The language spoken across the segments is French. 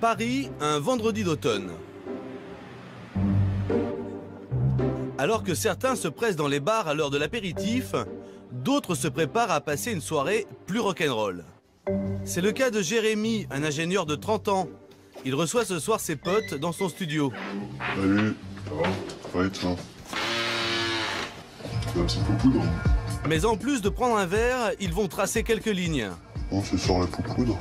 Paris, un vendredi d'automne. Alors que certains se pressent dans les bars à l'heure de l'apéritif, d'autres se préparent à passer une soirée plus rock'n'roll. C'est le cas de Jérémy, un ingénieur de 30 ans. Il reçoit ce soir ses potes dans son studio. Salut, ça va? Ouais, toi? C'est un petit peu poudre. Mais en plus de prendre un verre, ils vont tracer quelques lignes. On se sort la poudre.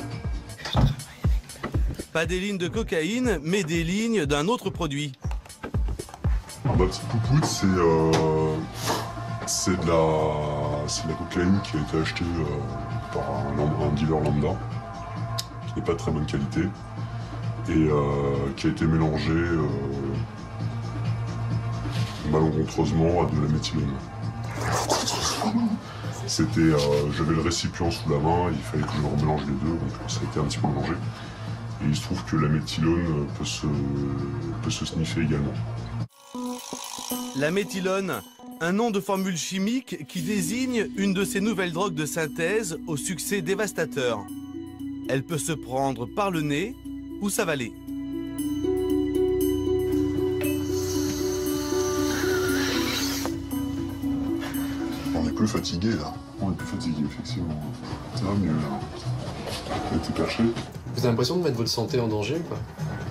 Pas des lignes de cocaïne, mais des lignes d'un autre produit. Ah bah, petit poupoute, c'est de la cocaïne qui a été achetée par un dealer lambda, qui n'est pas de très bonne qualité, et qui a été mélangée malencontreusement à de la méthylène. J'avais le récipient sous la main, il fallait que je remélange les deux, donc ça a été un petit peu mélangé. Et il se trouve que la méthylone peut se sniffer également. La méthylone, un nom de formule chimique qui désigne une de ces nouvelles drogues de synthèse au succès dévastateur. Elle peut se prendre par le nez ou s'avaler. On est plus fatigué là. On est plus fatigué, effectivement. Ça va mieux là. T'as été perché? Vous avez l'impression de mettre votre santé en danger ou pas?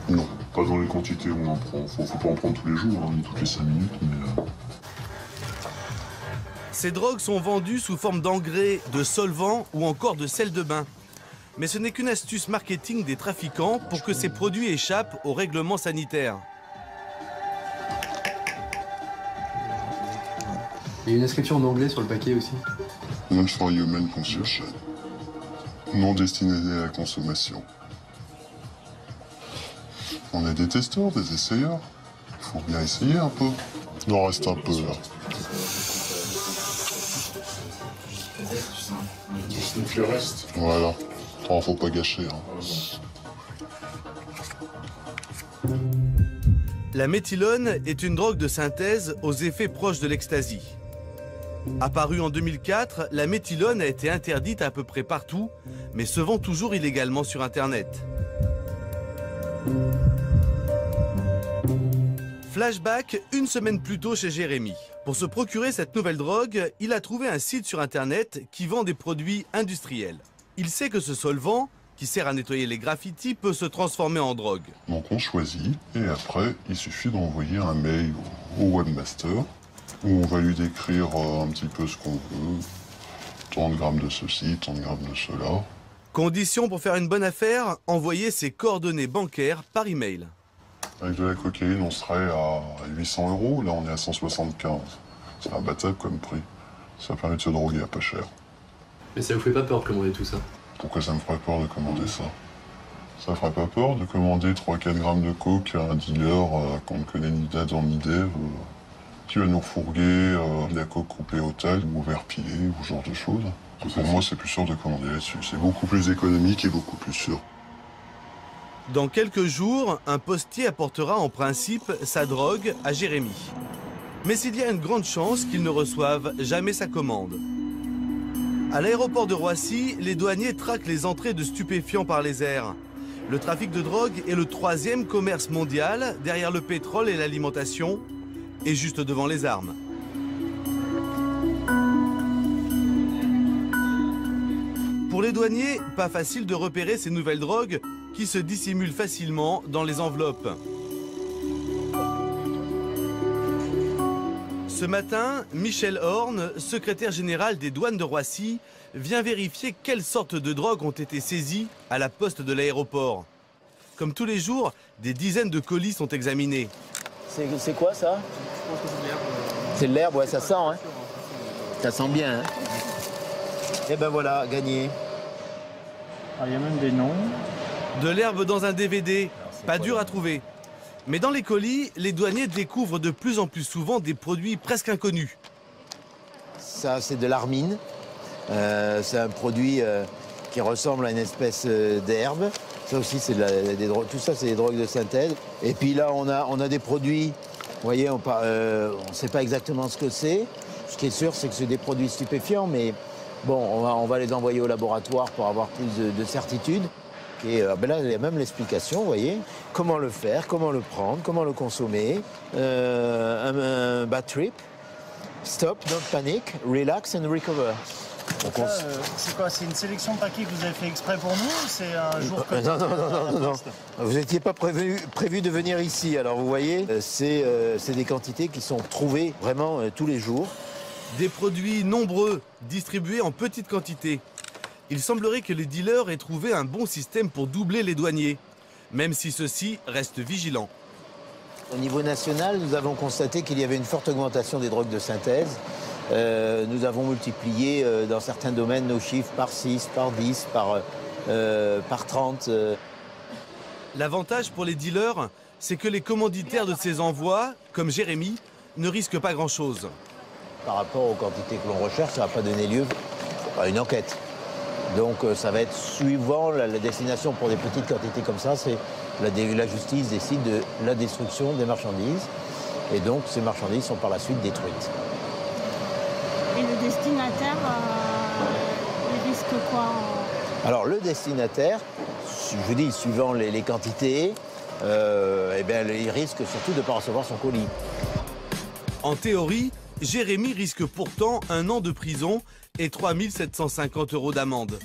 Non, pas dans les quantités où on en prend. Faut pas en prendre tous les jours, hein, ni toutes les 5 minutes, mais... Ces drogues sont vendues sous forme d'engrais, de solvants ou encore de sel de bain. Mais ce n'est qu'une astuce marketing des trafiquants pour que ces produits échappent aux règlements sanitaires. Il y a une inscription en anglais sur le paquet aussi. Not for human consumption. Non destiné à la consommation. On est des testeurs, des essayeurs. Il faut bien essayer un peu. Il en reste un peu là. Donc il reste. Voilà. Oh, faut pas gâcher. Hein. La méthylone est une drogue de synthèse aux effets proches de l'ecstasy. Apparue en 2004, la méthylone a été interdite à peu près partout, mais se vend toujours illégalement sur Internet. Flashback, une semaine plus tôt chez Jérémy. Pour se procurer cette nouvelle drogue, il a trouvé un site sur Internet qui vend des produits industriels. Il sait que ce solvant, qui sert à nettoyer les graffitis, peut se transformer en drogue. Donc on choisit, et après, il suffit d'envoyer un mail au webmaster, où on va lui décrire un petit peu ce qu'on veut. Tant de grammes de ceci, tant de grammes de cela. Condition pour faire une bonne affaire, envoyer ses coordonnées bancaires par email. Avec de la cocaïne, on serait à 800 €, là on est à 175. C'est imbattable comme prix. Ça permet de se droguer à pas cher. Mais ça vous fait pas peur de commander tout ça? Pourquoi ça me ferait peur de commander ça? Ça ferait pas peur de commander 3-4 grammes de coke à un dealer qu'on ne connaît ni date ni dev, qui va nous refourguer de la coke coupée au tal ou au verre pilé ou ce genre de choses. Pour moi, c'est plus sûr de commander là-dessus. C'est beaucoup plus économique et beaucoup plus sûr. Dans quelques jours, un postier apportera en principe sa drogue à Jérémy. Mais il y a une grande chance qu'il ne reçoive jamais sa commande. À l'aéroport de Roissy, les douaniers traquent les entrées de stupéfiants par les airs. Le trafic de drogue est le 3e commerce mondial, derrière le pétrole et l'alimentation, et juste devant les armes. Pour les douaniers, pas facile de repérer ces nouvelles drogues qui se dissimulent facilement dans les enveloppes. Ce matin, Michel Horn, secrétaire général des douanes de Roissy, vient vérifier quelles sortes de drogues ont été saisies à la poste de l'aéroport. Comme tous les jours, des dizaines de colis sont examinés. C'est quoi ça? Je pense que c'est de l'herbe. C'est de l'herbe, ouais, ça sent, hein? Ça sent bien, hein? Et ben voilà, gagné. Il y a même des noms. De l'herbe dans un DVD, pas dur à trouver. Mais dans les colis, les douaniers découvrent de plus en plus souvent des produits presque inconnus. Ça, c'est de l'armine. C'est un produit qui ressemble à une espèce d'herbe. Ça aussi, c'est des drogues. Tout ça, c'est des drogues de synthèse. Et puis là, on a des produits. Vous voyez, on ne sait pas exactement ce que c'est. Ce qui est sûr, c'est que c'est des produits stupéfiants, mais bon, on va les envoyer au laboratoire pour avoir plus de certitude. Et ben là, il y a même l'explication, vous voyez, comment le faire, comment le prendre, comment le consommer. Un bad trip, stop, don't panic, relax and recover. C'est quoi? C'est une sélection de paquets que vous avez fait exprès pour nous ou c'est un jour comme ça? Non. Vous n'étiez pas prévu de venir ici. Alors vous voyez, c'est des quantités qui sont trouvées vraiment tous les jours. Des produits nombreux, distribués en petites quantités. Il semblerait que les dealers aient trouvé un bon système pour doubler les douaniers, même si ceux-ci restent vigilants. Au niveau national, nous avons constaté qu'il y avait une forte augmentation des drogues de synthèse. Nous avons multiplié dans certains domaines nos chiffres par 6, par 10, par 30. L'avantage pour les dealers, c'est que les commanditaires de ces envois, comme Jérémy, ne risquent pas grand-chose. Par rapport aux quantités que l'on recherche, ça ne va pas donner lieu à une enquête. Donc ça va être suivant la destination pour des petites quantités comme ça, c'est la justice décide de la destruction des marchandises. Et donc ces marchandises sont par la suite détruites. Et le destinataire, il risque quoi? Alors le destinataire, je vous dis, suivant les quantités, eh bien, il risque surtout de ne pas recevoir son colis. En théorie, Jérémy risque pourtant 1 an de prison et 3 750 € d'amende.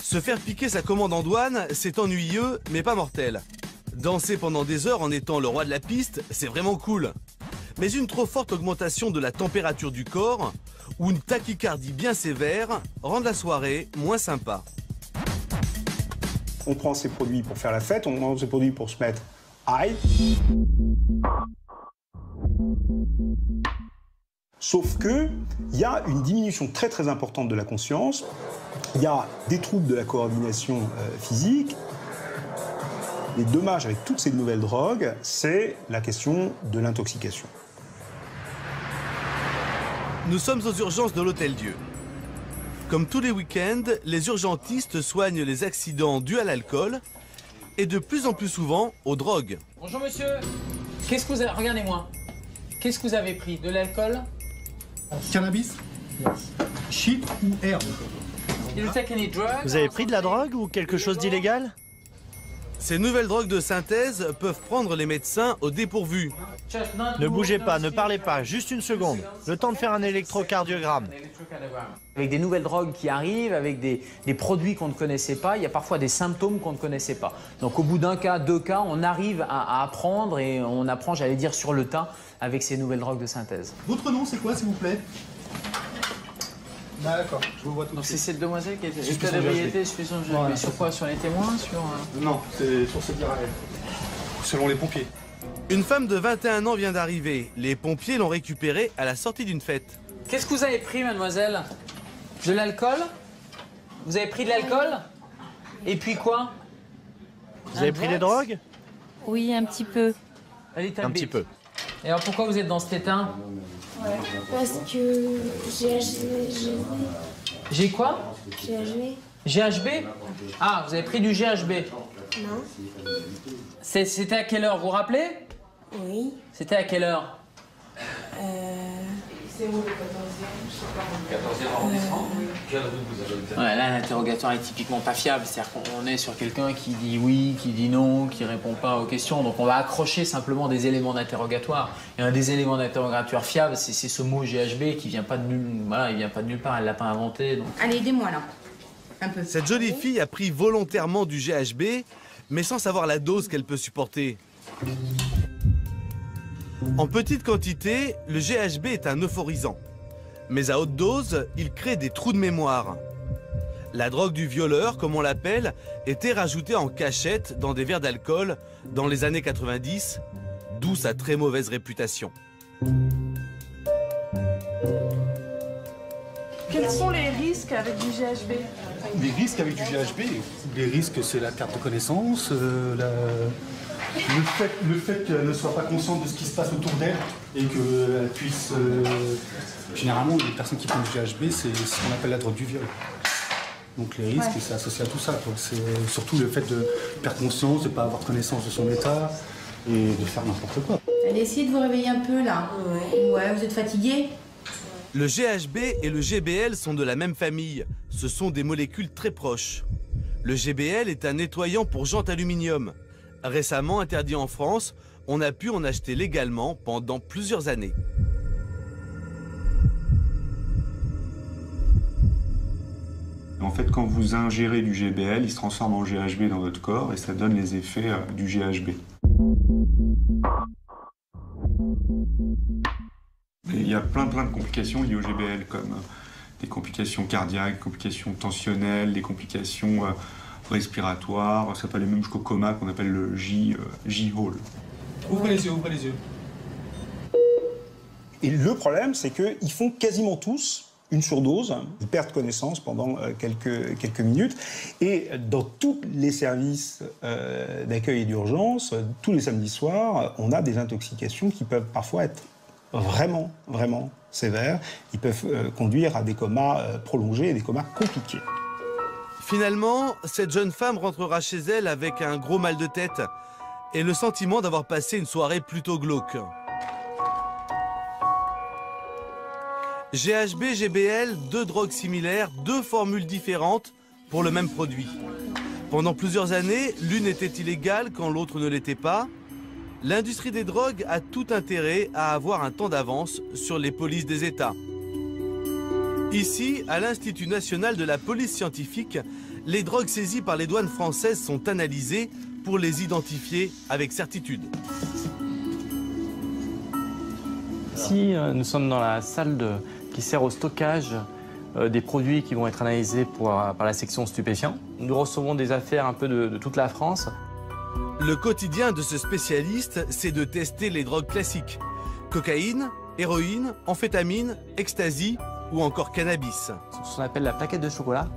Se faire piquer sa commande en douane, c'est ennuyeux, mais pas mortel. Danser pendant des heures en étant le roi de la piste, c'est vraiment cool. Mais une trop forte augmentation de la température du corps ou une tachycardie bien sévère rendent la soirée moins sympa. On prend ces produits pour faire la fête, on prend ces produits pour se mettre high. Sauf que il y a une diminution très très importante de la conscience, il y a des troubles de la coordination physique. Les dommages avec toutes ces nouvelles drogues, c'est la question de l'intoxication. Nous sommes aux urgences de l'Hôtel-Dieu. Comme tous les week-ends, les urgentistes soignent les accidents dus à l'alcool et de plus en plus souvent aux drogues. Bonjour monsieur, qu'est-ce que vous avez... Regardez-moi. Qu'est-ce que vous avez pris? De l'alcool? Cannabis? Shit ou herbe? Vous avez pris de la drogue ou quelque chose d'illégal? Ces nouvelles drogues de synthèse peuvent prendre les médecins au dépourvu. Ne bougez pas, ne parlez pas, juste une seconde. Le temps de faire un électrocardiogramme. Avec des nouvelles drogues qui arrivent, avec des produits qu'on ne connaissait pas, il y a parfois des symptômes qu'on ne connaissait pas. Donc au bout d'un cas, 2 cas, on arrive à apprendre et on apprend, j'allais dire, sur le tas avec ces nouvelles drogues de synthèse. Votre nom, c'est quoi, s'il vous plaît? D'accord, je vous vois tout de suite. Donc c'est cette demoiselle qui était état d'ébriété, suffisant de GHB. Mais sur quoi? Sur les témoins? Non, c'est sur cette arrêt. Selon les pompiers. Une femme de 21 ans vient d'arriver. Les pompiers l'ont récupérée à la sortie d'une fête. Qu'est-ce que vous avez pris, mademoiselle? De l'alcool? Vous avez pris de l'alcool? Et puis quoi? Vous avez pris des drogues? Oui, un petit peu. Un petit peu. Et alors pourquoi vous êtes dans cet état? Parce que J'ai quoi? GHB. GHB? Ah, vous avez pris du GHB? Non. C'était à quelle heure, vous vous rappelez? Oui. C'était à quelle heure? C'est où le 14e? 14e arrondissement? Ouais, là, l'interrogatoire est typiquement pas fiable. C'est-à-dire qu'on est sur quelqu'un qui dit oui, qui dit non, qui répond pas aux questions. Donc on va accrocher simplement des éléments d'interrogatoire. Et un des éléments d'interrogatoire fiable, c'est ce mot GHB qui vient pas de nulle, voilà, il vient pas de nulle part. Elle l'a pas inventé. Donc... Allez, aidez-moi là. Un peu. Cette jolie fille a pris volontairement du GHB, mais sans savoir la dose qu'elle peut supporter. En petite quantité, le GHB est un euphorisant. Mais à haute dose, il crée des trous de mémoire. La drogue du violeur, comme on l'appelle, était rajoutée en cachette dans des verres d'alcool dans les années 90, d'où sa très mauvaise réputation. Quels sont les risques avec du GHB? Les risques avec du GHB, les risques, c'est la perte de connaissance, le fait qu'elle ne soit pas consciente de ce qui se passe autour d'elle et qu'elle puisse... généralement, les personnes qui prennent du GHB, c'est ce qu'on appelle la drogue du viol. Donc les risques, c'est associé à tout ça. C'est surtout le fait de perdre conscience, de ne pas avoir connaissance de son état et de faire n'importe quoi. Allez, essayez de vous réveiller un peu là. Ouais, vous êtes fatigué? Le GHB et le GBL sont de la même famille. Ce sont des molécules très proches. Le GBL est un nettoyant pour jantes aluminium. Récemment interdit en France, on a pu en acheter légalement pendant plusieurs années. En fait, quand vous ingérez du GBL, il se transforme en GHB dans votre corps et ça donne les effets du GHB. Et il y a plein de complications liées au GBL, comme des complications cardiaques, des complications tensionnelles, des complications respiratoires. Ça peut aller même jusqu'au coma qu'on appelle le J-Hall. Ouvrez les yeux, ouvrez les yeux. Et le problème, c'est qu'ils font quasiment tous une surdose, ils perdent connaissance pendant quelques minutes. Et dans tous les services d'accueil et d'urgence, tous les samedis soirs, on a des intoxications qui peuvent parfois être vraiment sévères. Ils peuvent conduire à des comas prolongés et des comas compliqués. Finalement, cette jeune femme rentrera chez elle avec un gros mal de tête et le sentiment d'avoir passé une soirée plutôt glauque. GHB, GBL, deux drogues similaires, deux formules différentes pour le même produit. Pendant plusieurs années, l'une était illégale quand l'autre ne l'était pas. L'industrie des drogues a tout intérêt à avoir un temps d'avance sur les polices des États. Ici, à l'Institut national de la police scientifique, les drogues saisies par les douanes françaises sont analysées pour les identifier avec certitude. Ici, nous sommes dans la salle qui sert au stockage des produits qui vont être analysés par la section stupéfiants. Nous recevons des affaires un peu de toute la France. Le quotidien de ce spécialiste, c'est de tester les drogues classiques. Cocaïne, héroïne, amphétamine, ecstasy ou encore cannabis. Ce qu'on appelle la plaquette de chocolat.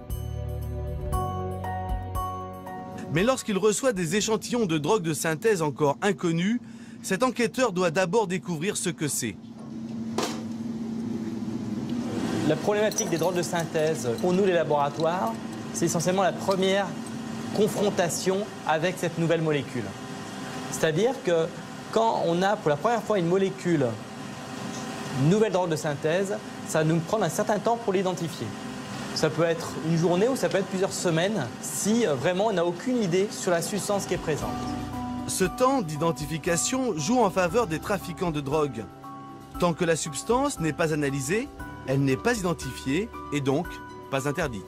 Mais lorsqu'il reçoit des échantillons de drogues de synthèse encore inconnus, cet enquêteur doit d'abord découvrir ce que c'est. La problématique des drogues de synthèse, pour nous les laboratoires, c'est essentiellement la première confrontation avec cette nouvelle molécule. C'est-à-dire que quand on a pour la première fois une molécule, une nouvelle drogue de synthèse, ça va nous prendre un certain temps pour l'identifier. Ça peut être une journée ou ça peut être plusieurs semaines si vraiment on n'a aucune idée sur la substance qui est présente. Ce temps d'identification joue en faveur des trafiquants de drogue. Tant que la substance n'est pas analysée, elle n'est pas identifiée et donc pas interdite.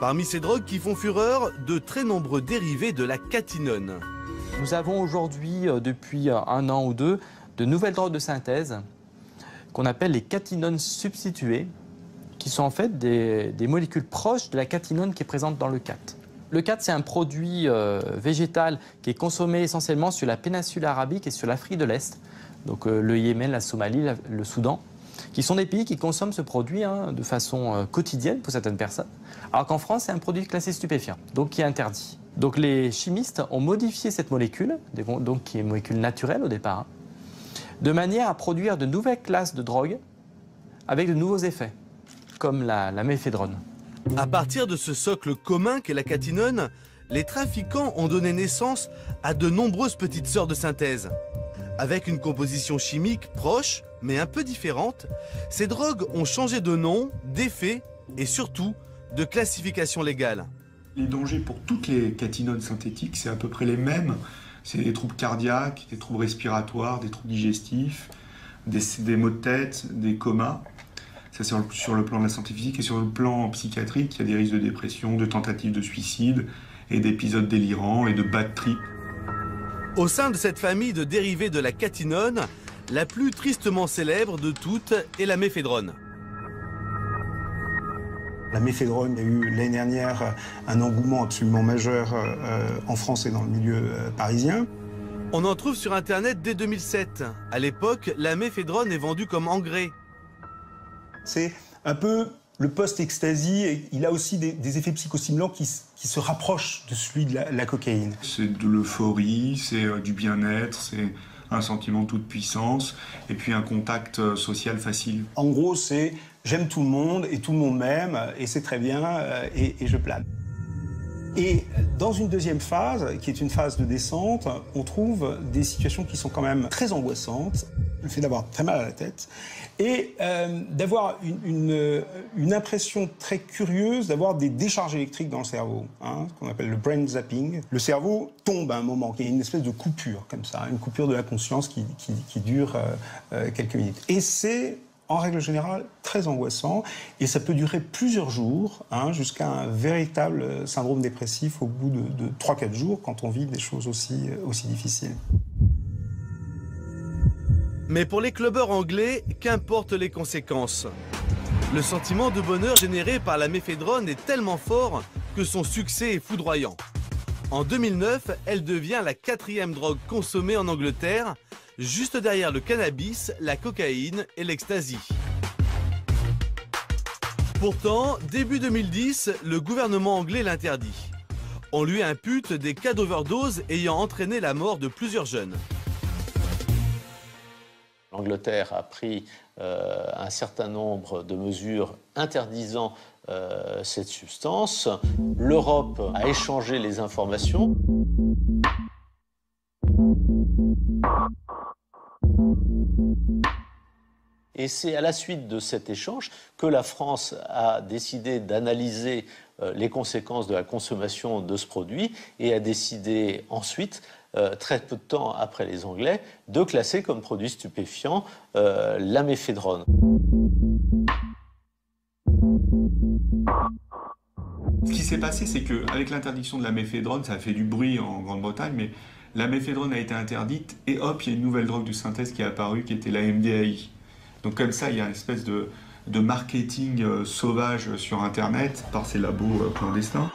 Parmi ces drogues qui font fureur, de très nombreux dérivés de la catinone. Nous avons aujourd'hui, depuis un an ou deux, de nouvelles drogues de synthèse qu'on appelle les catinones substituées, qui sont en fait des molécules proches de la catinone qui est présente dans le cat. Le cat, c'est un produit végétal qui est consommé essentiellement sur la péninsule arabique et sur l'Afrique de l'Est, donc le Yémen, la Somalie, le Soudan, qui sont des pays qui consomment ce produit de façon quotidienne pour certaines personnes, alors qu'en France, c'est un produit classé stupéfiant, donc qui est interdit. Donc les chimistes ont modifié cette molécule, donc qui est une molécule naturelle au départ, de manière à produire de nouvelles classes de drogues avec de nouveaux effets, comme la méphédrone. À partir de ce socle commun qu'est la catinone, les trafiquants ont donné naissance à de nombreuses petites sœurs de synthèse. Avec une composition chimique proche, mais un peu différente, ces drogues ont changé de nom, d'effet et surtout de classification légale. Les dangers pour toutes les catinones synthétiques, c'est à peu près les mêmes. C'est des troubles cardiaques, des troubles respiratoires, des troubles digestifs, des maux de tête, des comas. Ça, c'est sur le plan de la santé physique. Et sur le plan psychiatrique, il y a des risques de dépression, de tentatives de suicide et d'épisodes délirants et de bad trip. Au sein de cette famille de dérivés de la catinone, la plus tristement célèbre de toutes est la méphédrone. La méphédrone, il y a eu l'année dernière un engouement absolument majeur en France et dans le milieu parisien. On en trouve sur Internet dès 2007. À l'époque, la méphédrone est vendue comme engrais. C'est un peu le post-ecstasy, et il a aussi des effets psychostimulants qui se rapprochent de celui de la cocaïne. C'est de l'euphorie, c'est du bien-être, c'est un sentiment de toute puissance, et puis un contact social facile. En gros, c'est j'aime tout le monde et tout le monde m'aime, et c'est très bien, et je plane. Et dans une deuxième phase, qui est une phase de descente, on trouve des situations qui sont quand même très angoissantes. Le fait d'avoir très mal à la tête et d'avoir une impression très curieuse d'avoir des décharges électriques dans le cerveau, hein, ce qu'on appelle le brain zapping. Le cerveau tombe à un moment, il y a une espèce de coupure comme ça, une coupure de la conscience qui dure quelques minutes. Et c'est, en règle générale, très angoissant et ça peut durer plusieurs jours, hein, jusqu'à un véritable syndrome dépressif au bout de 3-4 jours quand on vit des choses aussi difficiles. Mais pour les clubbers anglais, qu'importent les conséquences. Le sentiment de bonheur généré par la méphédrone est tellement fort que son succès est foudroyant. En 2009, elle devient la 4e drogue consommée en Angleterre, juste derrière le cannabis, la cocaïne et l'ecstasy. Pourtant, début 2010, le gouvernement anglais l'interdit. On lui impute des cas d'overdose ayant entraîné la mort de plusieurs jeunes. L'Angleterre a pris un certain nombre de mesures interdisant cette substance. L'Europe a échangé les informations. Et c'est à la suite de cet échange que la France a décidé d'analyser les conséquences de la consommation de ce produit et a décidé ensuite, très peu de temps après les Anglais, de classer comme produit stupéfiant la méphédrone. Ce qui s'est passé, c'est qu'avec l'interdiction de la méphédrone, ça a fait du bruit en Grande-Bretagne, mais la méphédrone a été interdite et hop, il y a une nouvelle drogue de synthèse qui est apparue, qui était la MDAI. Donc comme ça, il y a une espèce de marketing sauvage sur Internet par ces labos clandestins.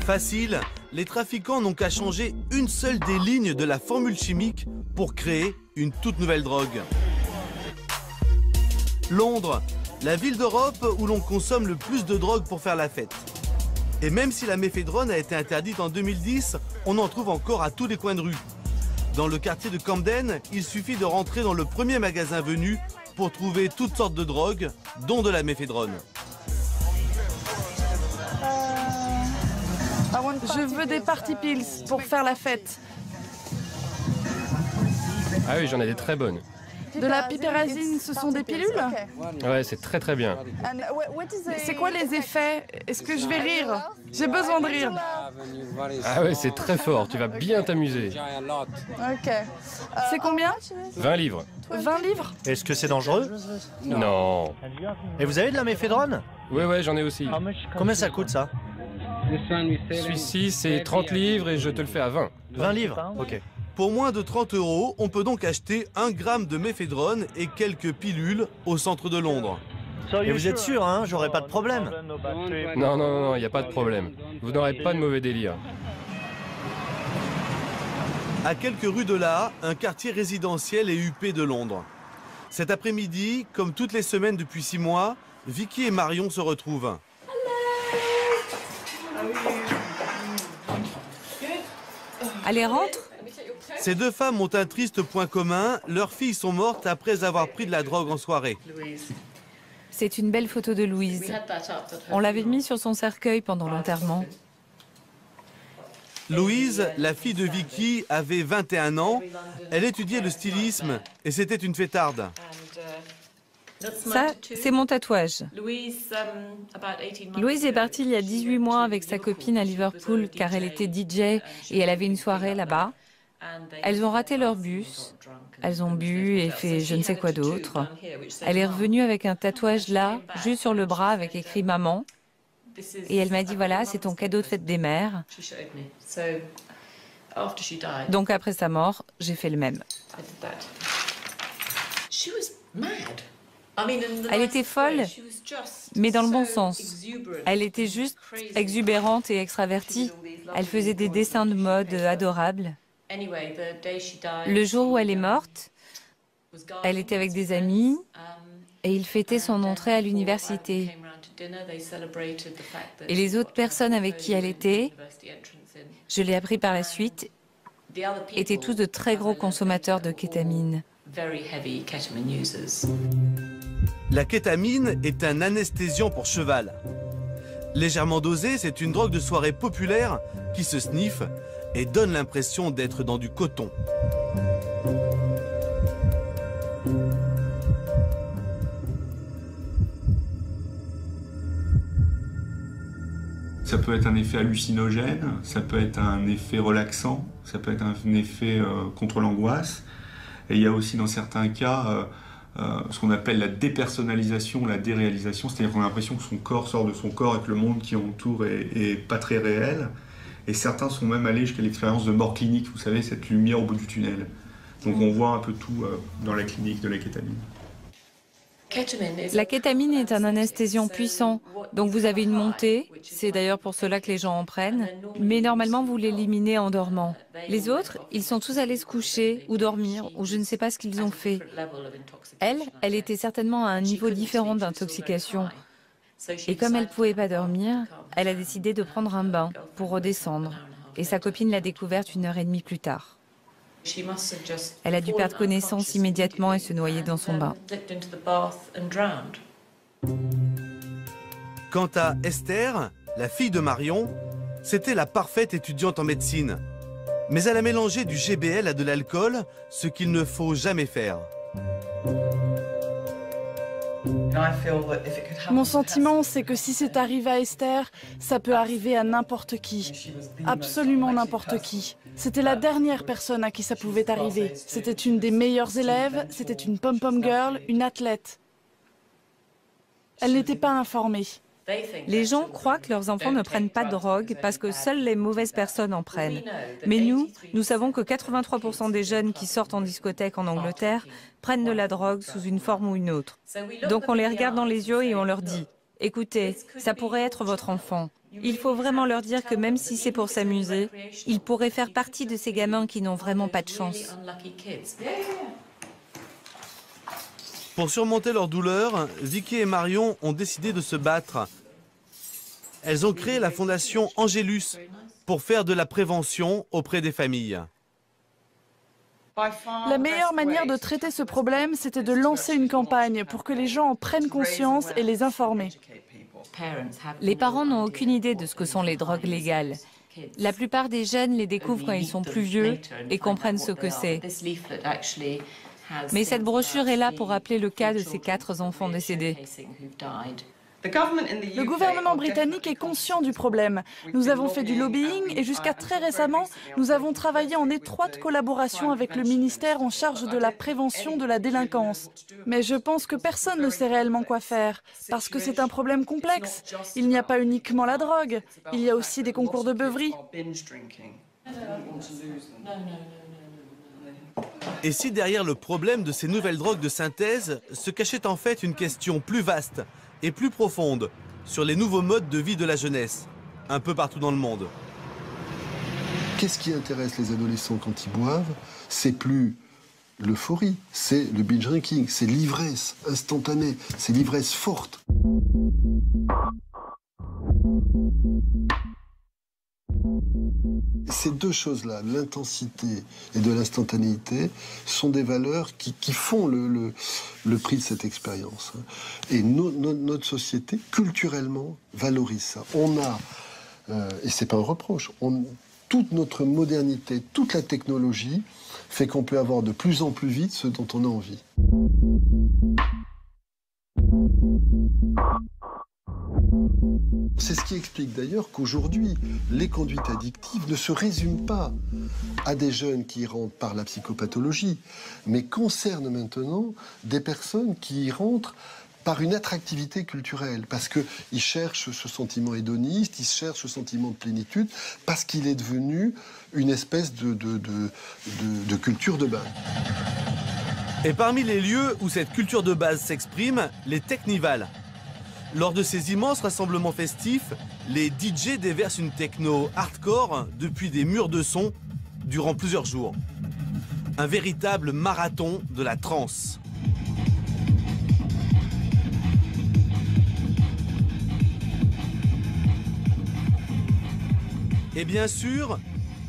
Facile, les trafiquants n'ont qu'à changer une seule des lignes de la formule chimique pour créer une toute nouvelle drogue. Londres, la ville d'Europe où l'on consomme le plus de drogue pour faire la fête. Et même si la méphédrone a été interdite en 2010, on en trouve encore à tous les coins de rue. Dans le quartier de Camden, il suffit de rentrer dans le premier magasin venu pour trouver toutes sortes de drogues, dont de la méphédrone. Je veux des party pills pour faire la fête. Ah oui, j'en ai des très bonnes. De la pipérazine, ce sont des pilules? Ouais, c'est très très bien. C'est quoi les effets? Est-ce que je vais rire? J'ai besoin de rire. Ah ouais, c'est très fort, tu vas bien t'amuser. Ok. C'est combien? 20 livres. 20 livres? Est-ce que c'est dangereux? Non. Et vous avez de la méphédrone? Ouais, j'en ai aussi. Combien ça coûte ça? Celui-ci, c'est 30 livres et je te le fais à 20. 20 livres? Ok. Pour moins de 30 €, on peut donc acheter 1 gramme de méphédrone et quelques pilules au centre de Londres. Et vous êtes sûr, hein? J'aurai pas de problème? Non, il n'y a pas de problème. Vous n'aurez pas de mauvais délire. À quelques rues de là, un quartier résidentiel et huppé de Londres. Cet après-midi, comme toutes les semaines depuis 6 mois, Vicky et Marion se retrouvent. Allez, rentre. Ces deux femmes ont un triste point commun, leurs filles sont mortes après avoir pris de la drogue en soirée. C'est une belle photo de Louise. On l'avait mis sur son cercueil pendant l'enterrement. Louise, la fille de Vicky, avait 21 ans. Elle étudiait le stylisme et c'était une fêtarde. Ça, c'est mon tatouage. Louise est partie il y a 18 mois avec sa copine à Liverpool car elle était DJ et elle avait une soirée là-bas. Elles ont raté leur bus, elles ont bu et fait je ne sais quoi d'autre. Elle est revenue avec un tatouage là, juste sur le bras avec écrit « Maman ». Et elle m'a dit « Voilà, c'est ton cadeau de fête des mères ». Donc après sa mort, j'ai fait le même. Elle était folle, mais dans le bon sens. Elle était juste exubérante et extravertie. Elle faisait des dessins de mode adorables. Le jour où elle est morte, elle était avec des amis et ils fêtaient son entrée à l'université. Et les autres personnes avec qui elle était, je l'ai appris par la suite, étaient tous de très gros consommateurs de kétamine. La kétamine est un anesthésiant pour cheval. Légèrement dosée, c'est une drogue de soirée populaire qui se sniffe et donne l'impression d'être dans du coton. Ça peut être un effet hallucinogène, ça peut être un effet relaxant, ça peut être un effet contre l'angoisse. Et il y a aussi dans certains cas ce qu'on appelle la dépersonnalisation, la déréalisation, c'est-à-dire qu'on a l'impression que son corps sort de son corps et que le monde qui entoure est pas très réel. Et certains sont même allés jusqu'à l'expérience de mort clinique, vous savez, cette lumière au bout du tunnel. Donc on voit un peu tout dans la clinique de la kétamine. La kétamine est un anesthésiant puissant, donc vous avez une montée, c'est d'ailleurs pour cela que les gens en prennent, mais normalement vous l'éliminez en dormant. Les autres, ils sont tous allés se coucher ou dormir, ou je ne sais pas ce qu'ils ont fait. Elle était certainement à un niveau différent d'intoxication. Et comme elle ne pouvait pas dormir, elle a décidé de prendre un bain pour redescendre. Et sa copine l'a découverte 1h30 plus tard. Elle a dû perdre connaissance immédiatement et se noyer dans son bain. Quant à Esther, la fille de Marion, c'était la parfaite étudiante en médecine. Mais elle a mélangé du GBL à de l'alcool, ce qu'il ne faut jamais faire. Mon sentiment, c'est que si c'est arrivé à Esther, ça peut arriver à n'importe qui. Absolument n'importe qui. C'était la dernière personne à qui ça pouvait arriver. C'était une des meilleures élèves, c'était une pom-pom girl, une athlète. Elle n'était pas informée. Les gens croient que leurs enfants ne prennent pas de drogue parce que seules les mauvaises personnes en prennent. Mais nous savons que 83% des jeunes qui sortent en discothèque en Angleterre prennent de la drogue sous une forme ou une autre. Donc on les regarde dans les yeux et on leur dit « Écoutez, ça pourrait être votre enfant. Il faut vraiment leur dire que même si c'est pour s'amuser, ils pourraient faire partie de ces gamins qui n'ont vraiment pas de chance. » Pour surmonter leur douleur, Vicky et Marion ont décidé de se battre. Elles ont créé la fondation Angélus pour faire de la prévention auprès des familles. La meilleure manière de traiter ce problème, c'était de lancer une campagne pour que les gens en prennent conscience et les informer. Les parents n'ont aucune idée de ce que sont les drogues légales. La plupart des jeunes les découvrent quand ils sont plus vieux et comprennent ce que c'est. Mais cette brochure est là pour rappeler le cas de ces 4 enfants décédés. Le gouvernement britannique est conscient du problème. Nous avons fait du lobbying et jusqu'à très récemment, nous avons travaillé en étroite collaboration avec le ministère en charge de la prévention de la délinquance. Mais je pense que personne ne sait réellement quoi faire, parce que c'est un problème complexe. Il n'y a pas uniquement la drogue, il y a aussi des concours de beuverie. Et si derrière le problème de ces nouvelles drogues de synthèse se cachait en fait une question plus vaste et plus profonde sur les nouveaux modes de vie de la jeunesse, un peu partout dans le monde. Qu'est-ce qui intéresse les adolescents quand ils boivent? C'est plus l'euphorie, c'est le binge drinking, c'est l'ivresse instantanée, c'est l'ivresse forte. Ces deux choses-là, l'intensité et de l'instantanéité, sont des valeurs qui font le prix de cette expérience. Et notre société, culturellement, valorise ça. On a, et c'est pas un reproche, toute notre modernité, toute la technologie fait qu'on peut avoir de plus en plus vite ce dont on a envie. C'est ce qui explique d'ailleurs qu'aujourd'hui, les conduites addictives ne se résument pas à des jeunes qui y rentrent par la psychopathologie, mais concernent maintenant des personnes qui y rentrent par une attractivité culturelle, parce qu'ils cherchent ce sentiment hédoniste, ils cherchent ce sentiment de plénitude, parce qu'il est devenu une espèce de culture de base. Et parmi les lieux où cette culture de base s'exprime, les technivals. Lors de ces immenses rassemblements festifs, les DJ déversent une techno hardcore depuis des murs de son durant plusieurs jours. Un véritable marathon de la trance. Et bien sûr,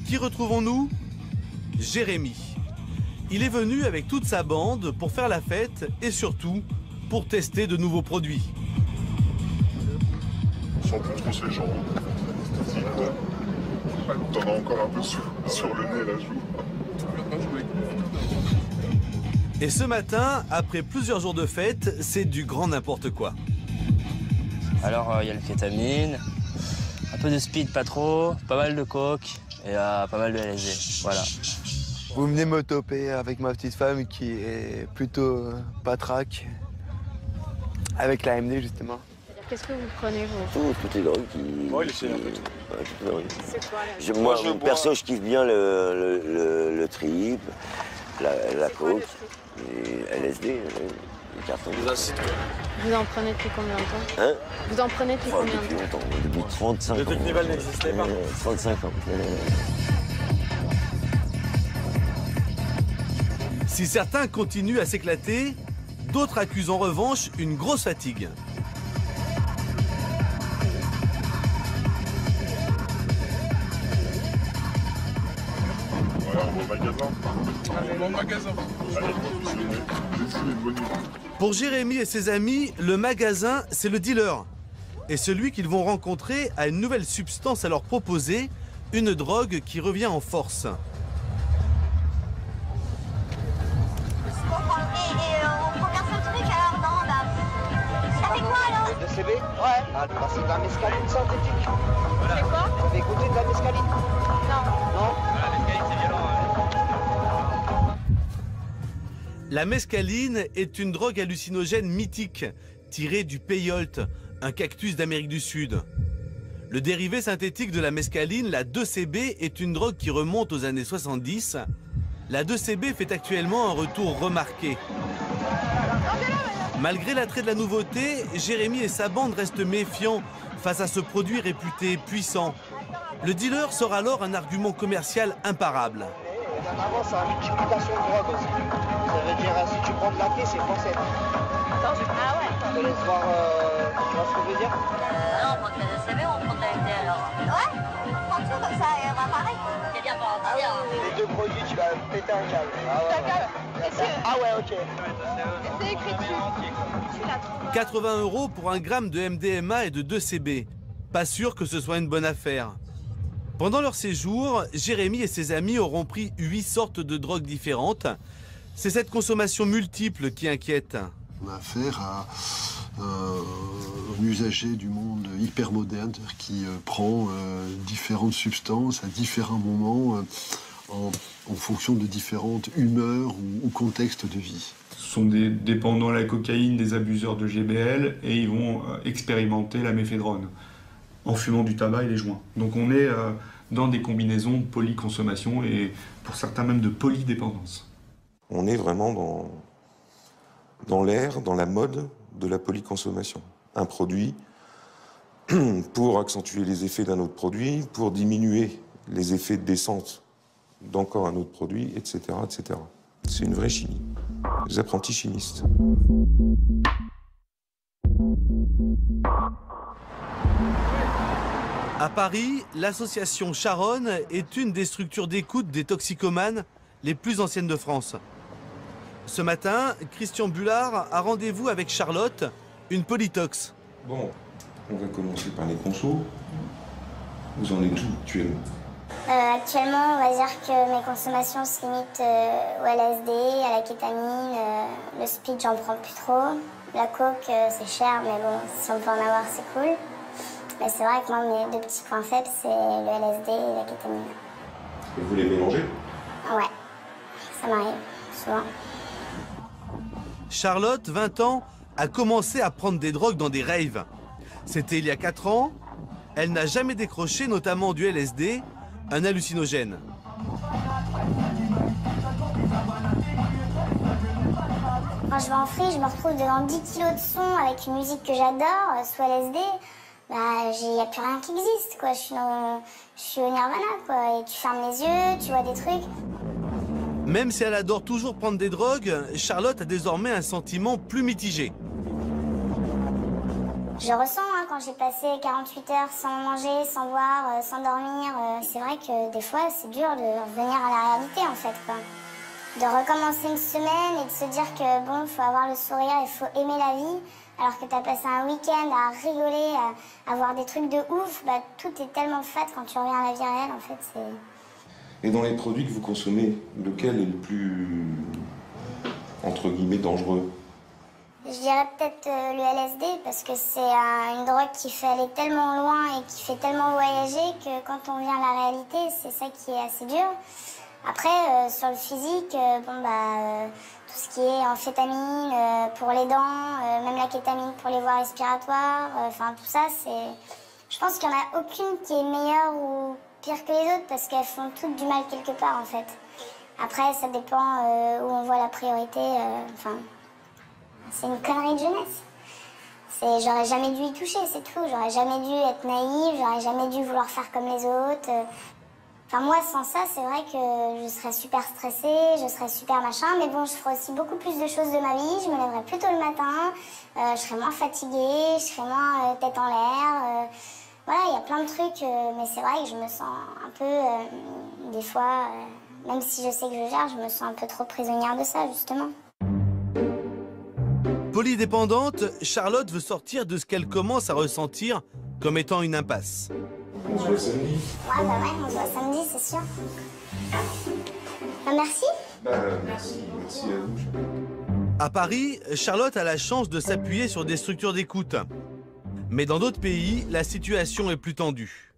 qui retrouvons-nous? Jérémy. Il est venu avec toute sa bande pour faire la fête et surtout pour tester de nouveaux produits. sent plus trop ses jambes. T'en as encore un peu sur le nez, là, je vois. Et ce matin, après plusieurs jours de fête, c'est du grand n'importe quoi. Alors, il y a le kétamine, un peu de speed, pas trop, pas mal de coke et pas mal de LSD. Voilà. Vous venez me toper avec ma petite femme qui est plutôt patraque, avec la MD justement. Qu'est-ce que vous prenez, vous? Toutes les drogues qui... Ouais, il essaie un peu. C'est quoi, moi, perso, je kiffe bien le trip, la coke, et LSD, les cartons. Les acides, quoi. Vous en prenez depuis combien de temps? Hein? Vous en prenez depuis combien de temps? Depuis longtemps, depuis 35 ans. Le Technival n'existait pas? 35 ans. Si certains continuent à s'éclater, d'autres accusent en revanche une grosse fatigue. Pour Jérémy et ses amis, le magasin, c'est le dealer. Et celui qu'ils vont rencontrer a une nouvelle substance à leur proposer, une drogue qui revient en force. De CB? Ouais. Ah, bah, c'est de la mescaline synthétique. C'est quoi? Vous avez goûté de la mescaline? Non. Non? La mescaline, c'est violent. La mescaline est une drogue hallucinogène mythique, tirée du peyote, un cactus d'Amérique du Sud. Le dérivé synthétique de la mescaline, la 2CB, est une drogue qui remonte aux années 70. La 2CB fait actuellement un retour remarqué. Malgré l'attrait de la nouveauté, Jérémy et sa bande restent méfiants face à ce produit réputé puissant. Le dealer sort alors un argument commercial imparable. Avant, c'est une multiplication de drogue aussi. Ça veut dire, si tu prends de la clé, c'est français. Ah ouais. Je te laisse voir, tu vois ce que je veux dire? Non, on prend de la CB ou on prend de la MD alors? Ouais, on prend tout comme ça, et on va pareil. C'est bien pour en dire. Les deux produits, tu vas péter un câble. Ah ouais, ok. C'est écrit dessus. 80 € pour un gramme de MDMA et de 2CB. Pas sûr que ce soit une bonne affaire. Pendant leur séjour, Jérémy et ses amis auront pris 8 sortes de drogues différentes. C'est cette consommation multiple qui inquiète. On a affaire à un usager du monde hyper moderne qui prend différentes substances à différents moments en fonction de différentes humeurs ou contextes de vie. Ce sont des dépendants à la cocaïne, des abuseurs de GBL, et ils vont expérimenter la méphédrone en fumant du tabac et des joints. Donc on est dans des combinaisons de polyconsommation et pour certains même de polydépendance. On est vraiment dans l'ère, dans la mode de la polyconsommation. Un produit pour accentuer les effets d'un autre produit, pour diminuer les effets de descente d'encore un autre produit, etc., etc. C'est une vraie chimie. Les apprentis chimistes. À Paris, l'association Charonne est une des structures d'écoute des toxicomanes les plus anciennes de France. Ce matin, Christian Bullard a rendez-vous avec Charlotte, une polytox. Bon, on va commencer par les consos. Vous en êtes où actuellement? Actuellement, on va dire que mes consommations se limitent au LSD, à la kétamine. Le speed, j'en prends plus trop. La coke, c'est cher, mais bon, si on peut en avoir, c'est cool. Mais c'est vrai que moi, mes deux petits points faibles, c'est le LSD et la kétamine. Et vous les mélangez? Ouais, ça m'arrive, souvent. Charlotte, 20 ans, a commencé à prendre des drogues dans des raves. C'était il y a 4 ans. Elle n'a jamais décroché, notamment du LSD, un hallucinogène. Quand je vais en free, je me retrouve devant 10 kilos de son avec une musique que j'adore, sous LSD. Bah, il n'y a plus rien qui existe, quoi. Je suis au nirvana, quoi. Et tu fermes les yeux, tu vois des trucs. Même si elle adore toujours prendre des drogues, Charlotte a désormais un sentiment plus mitigé. Je ressens quand j'ai passé 48 heures sans manger, sans boire, sans dormir. C'est vrai que des fois, c'est dur de revenir à la réalité, en fait, quoi. De recommencer une semaine et de se dire que, bon, il faut avoir le sourire, il faut aimer la vie. alors que tu as passé un week-end à rigoler, à voir des trucs de ouf, bah, tout est tellement fade quand tu reviens à la vie réelle, en fait, c'est... Et dans les produits que vous consommez, lequel est le plus, entre guillemets, dangereux? Je dirais peut-être le LSD, parce que c'est une drogue qui fait aller tellement loin et qui fait tellement voyager que quand on vient à la réalité, c'est ça qui est assez dur. Après, sur le physique, tout ce qui est amphétamine pour les dents, même la kétamine pour les voies respiratoires, enfin tout ça, c'est... Je pense qu'il n'y en a aucune qui est meilleure ou pire que les autres parce qu'elles font toutes du mal quelque part en fait. Après, ça dépend où on voit la priorité. C'est une connerie de jeunesse. J'aurais jamais dû y toucher, c'est tout. J'aurais jamais dû être naïve, j'aurais jamais dû vouloir faire comme les autres. Enfin, moi, sans ça, c'est vrai que je serais super stressée, je serais super machin, mais bon, je ferais aussi beaucoup plus de choses de ma vie, je me lèverais plus tôt le matin, je serais moins fatiguée, je serais moins tête en l'air. Voilà, il y a plein de trucs, mais c'est vrai que je me sens un peu, des fois, même si je sais que je gère, je me sens un peu trop prisonnière de ça, justement. Polydépendante, Charlotte veut sortir de ce qu'elle commence à ressentir comme étant une impasse. On se voit samedi. Ouais, bah ouais, on se voit samedi, c'est sûr. Bah, merci. Merci à vous. À Paris, Charlotte a la chance de s'appuyer sur des structures d'écoute. Mais dans d'autres pays, la situation est plus tendue.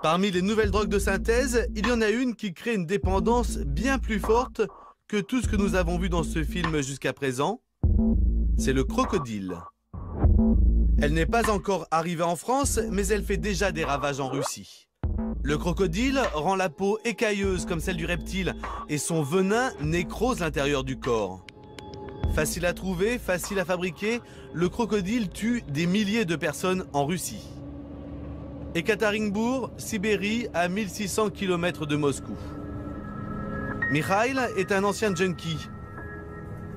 Parmi les nouvelles drogues de synthèse, il y en a une qui crée une dépendance bien plus forte que tout ce que nous avons vu dans ce film jusqu'à présent. C'est le crocodile. Elle n'est pas encore arrivée en France, mais elle fait déjà des ravages en Russie. Le crocodile rend la peau écailleuse comme celle du reptile et son venin nécrose l'intérieur du corps. Facile à trouver, facile à fabriquer, le crocodile tue des milliers de personnes en Russie. Ekaterinbourg, Sibérie, à 1600 km de Moscou. Mikhail est un ancien junkie.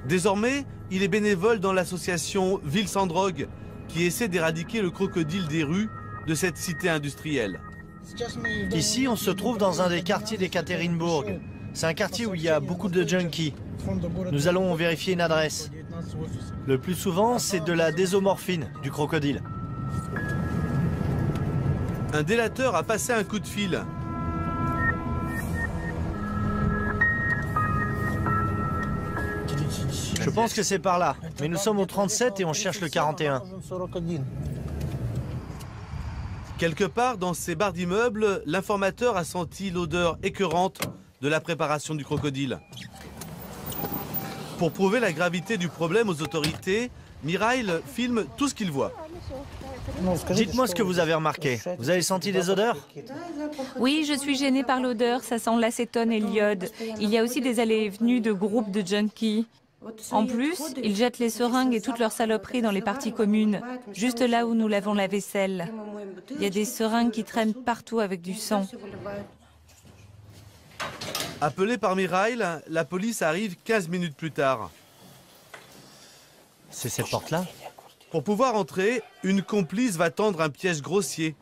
Désormais, il est bénévole dans l'association Ville sans drogue, qui essaie d'éradiquer le crocodile des rues de cette cité industrielle. Ici, on se trouve dans un des quartiers d'Ekaterinbourg. C'est un quartier où il y a beaucoup de junkies. Nous allons vérifier une adresse. Le plus souvent, c'est de la désomorphine, du crocodile. Un délateur a passé un coup de fil. Je pense que c'est par là. Mais nous sommes au 37 et on cherche le 41. Quelque part dans ces barres d'immeubles, l'informateur a senti l'odeur écœurante de la préparation du crocodile. Pour prouver la gravité du problème aux autorités, Mikhail filme tout ce qu'il voit. Dites-moi ce que vous avez remarqué. Vous avez senti des odeurs? Oui, je suis gênée par l'odeur, ça sent l'acétone et l'iode. Il y a aussi des allées et venues de groupes de junkies. En plus, ils jettent les seringues et toutes leurs saloperies dans les parties communes, juste là où nous lavons la vaisselle. Il y a des seringues qui traînent partout avec du sang. Appelé par Mikhail, la police arrive 15 minutes plus tard. C'est cette porte-là? Pour pouvoir entrer, une complice va tendre un piège grossier.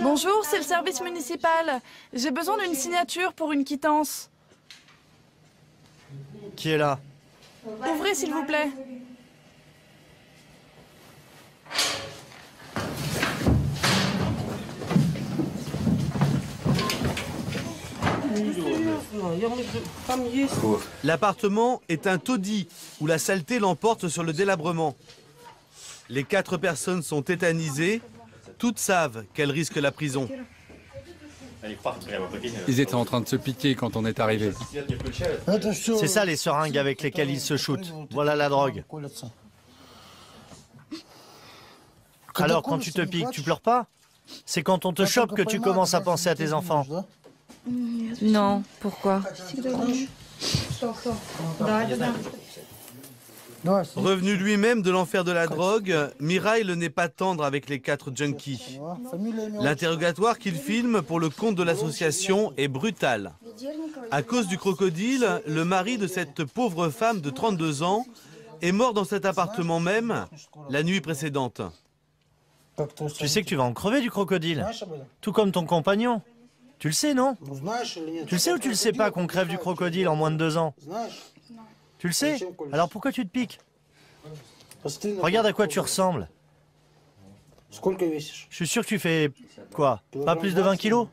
Bonjour, c'est le service municipal. J'ai besoin d'une signature pour une quittance. Qui est là? Ouvrez, s'il vous plaît. L'appartement est un taudis où la saleté l'emporte sur le délabrement. Les 4 personnes sont tétanisées. Toutes savent qu'elles risquent la prison. Ils étaient en train de se piquer quand on est arrivé. C'est ça les seringues avec lesquelles ils se shootent. Voilà la drogue. Alors quand tu te piques, tu pleures pas? C'est quand on te chope que tu commences à penser à tes enfants. Non, pourquoi? Revenu lui-même de l'enfer de la drogue, Mikhail n'est pas tendre avec les 4 junkies. L'interrogatoire qu'il filme pour le compte de l'association est brutal. À cause du crocodile, le mari de cette pauvre femme de 32 ans est mort dans cet appartement même la nuit précédente. Tu sais que tu vas en crever du crocodile. Tout comme ton compagnon. Tu le sais, non? Tu le sais ou tu le sais pas qu'on crève du crocodile en moins de 2 ans? Tu le sais? Alors pourquoi tu te piques? Regarde à quoi tu ressembles. Je suis sûr que tu fais quoi? Pas plus de 20 kilos?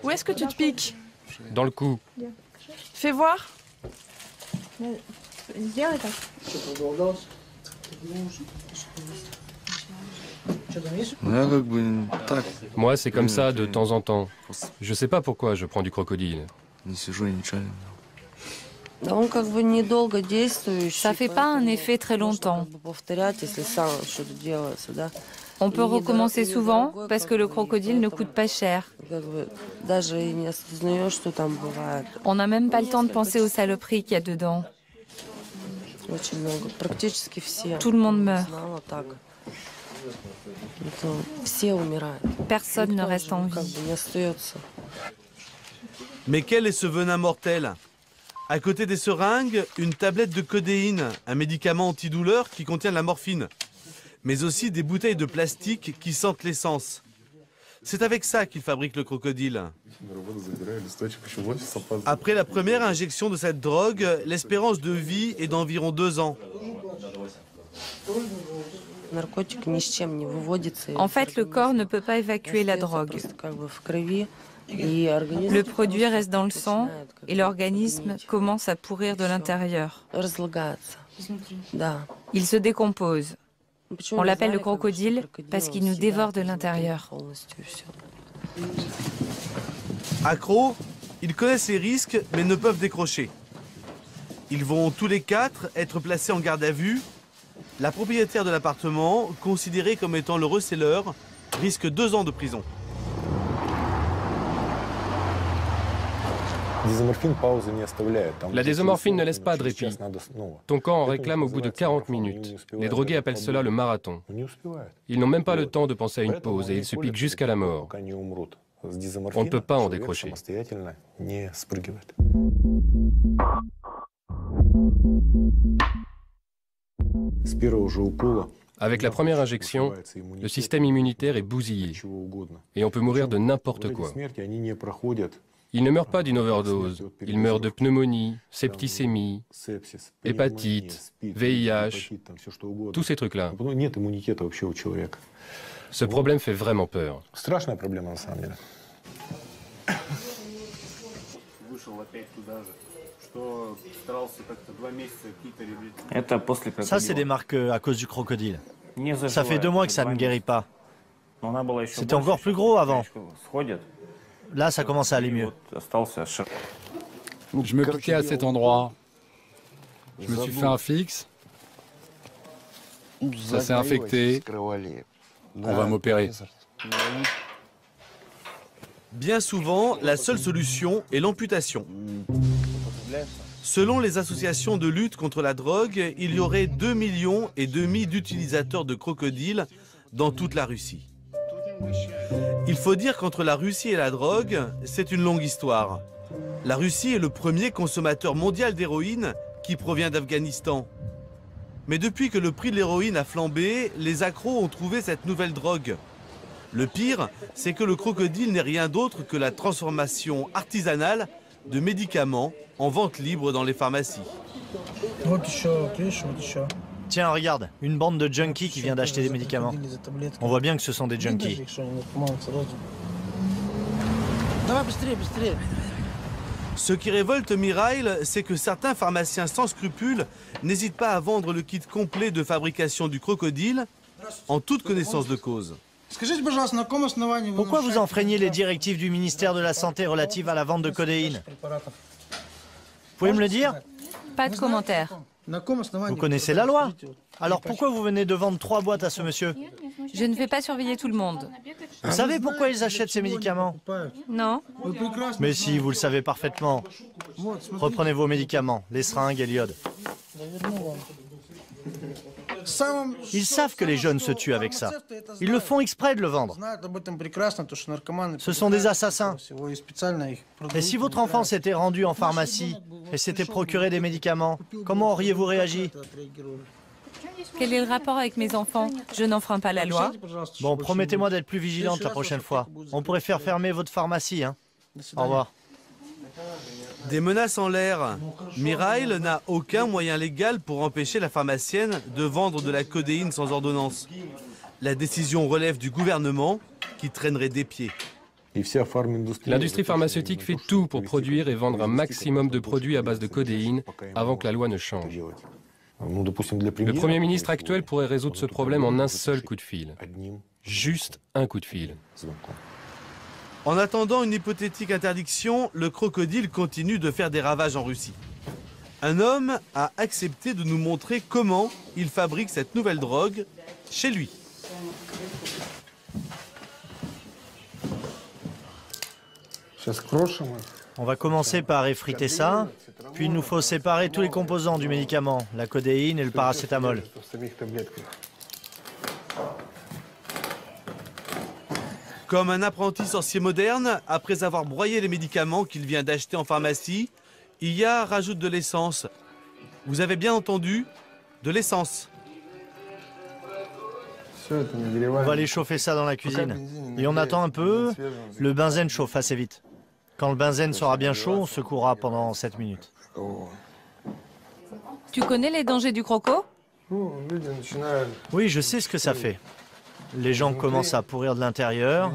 Où est-ce que tu te piques? Dans le cou. Fais voir. Moi, c'est comme ça de temps en temps. Je sais pas pourquoi je prends du crocodile. Ça fait pas un effet très longtemps. On peut recommencer souvent parce que le crocodile ne coûte pas cher. On n'a même pas le temps de penser aux saloperies qu'il y a dedans. Tout le monde meurt. Personne ne reste en vie. Mais quel est ce venin mortel? À côté des seringues, une tablette de codéine, un médicament antidouleur qui contient de la morphine, mais aussi des bouteilles de plastique qui sentent l'essence. C'est avec ça qu'ils fabriquent le crocodile. Après la première injection de cette drogue, l'espérance de vie est d'environ 2 ans. En fait, le corps ne peut pas évacuer la drogue. Le produit reste dans le sang et l'organisme commence à pourrir de l'intérieur. Il se décompose. On l'appelle le crocodile parce qu'il nous dévore de l'intérieur. Accros, ils connaissent les risques mais ne peuvent décrocher. Ils vont tous les 4 être placés en garde à vue. La propriétaire de l'appartement, considérée comme étant le receleur, risque 2 ans de prison. La désomorphine ne laisse pas de répit. Ton corps en réclame au bout de 40 minutes. Les drogués appellent cela le marathon. Ils n'ont même pas le temps de penser à une pause et ils se piquent jusqu'à la mort. On ne peut pas en décrocher. Avec la première injection, le système immunitaire est bousillé et on peut mourir de n'importe quoi. Ils ne meurent pas d'une overdose, ils meurent de pneumonie, septicémie, hépatite, VIH, tous ces trucs-là. Ce problème fait vraiment peur. Ça, c'est des marques à cause du crocodile. Ça fait 2 mois que ça ne guérit pas. C'était encore plus gros avant. Là, ça commence à aller mieux. Je me piquais à cet endroit. Je me suis fait un fixe. Ça s'est infecté. On va m'opérer. Bien souvent, la seule solution est l'amputation. Selon les associations de lutte contre la drogue, il y aurait 2,5 millions d'utilisateurs de crocodiles dans toute la Russie. Il faut dire qu'entre la Russie et la drogue, c'est une longue histoire. La Russie est le premier consommateur mondial d'héroïne qui provient d'Afghanistan. Mais depuis que le prix de l'héroïne a flambé, les accros ont trouvé cette nouvelle drogue. Le pire, c'est que le crocodile n'est rien d'autre que la transformation artisanale de médicaments en vente libre dans les pharmacies. Tiens, regarde, une bande de junkies qui vient d'acheter des médicaments. On voit bien que ce sont des junkies. Ce qui révolte Mirail, c'est que certains pharmaciens sans scrupules n'hésitent pas à vendre le kit complet de fabrication du crocodile en toute connaissance de cause. Pourquoi vous enfreignez les directives du ministère de la Santé relatives à la vente de codéine? Vous pouvez me le dire? Pas de commentaire. Vous connaissez la loi. Alors pourquoi vous venez de vendre 3 boîtes à ce monsieur? Je ne vais pas surveiller tout le monde. Vous savez pourquoi ils achètent ces médicaments? Non. Mais si, vous le savez parfaitement. Reprenez vos médicaments, les seringues et l'iode. Ils savent que les jeunes se tuent avec ça. Ils le font exprès de le vendre. Ce sont des assassins. Et si votre enfant s'était rendu en pharmacie et s'était procuré des médicaments, comment auriez-vous réagi? Quel est le rapport avec mes enfants? Je n'enfreins pas la loi. Bon, promettez-moi d'être plus vigilante la prochaine fois. On pourrait faire fermer votre pharmacie, hein. Au revoir. Des menaces en l'air. Mirail n'a aucun moyen légal pour empêcher la pharmacienne de vendre de la codéine sans ordonnance. La décision relève du gouvernement qui traînerait des pieds. L'industrie pharmaceutique fait tout pour produire et vendre un maximum de produits à base de codéine avant que la loi ne change. Le Premier ministre actuel pourrait résoudre ce problème en un seul coup de fil. Juste un coup de fil. En attendant une hypothétique interdiction, le crocodile continue de faire des ravages en Russie. Un homme a accepté de nous montrer comment il fabrique cette nouvelle drogue chez lui. On va commencer par effriter ça, puis il nous faut séparer tous les composants du médicament, la codéine et le paracétamol. Comme un apprenti sorcier moderne, après avoir broyé les médicaments qu'il vient d'acheter en pharmacie, Iya rajoute de l'essence. Vous avez bien entendu, de l'essence. On va aller chauffer ça dans la cuisine. Et on attend un peu, le benzène chauffe assez vite. Quand le benzène sera bien chaud, on secouera pendant 7 minutes. Tu connais les dangers du croco? Oui, je sais ce que ça fait. Les gens commencent à pourrir de l'intérieur.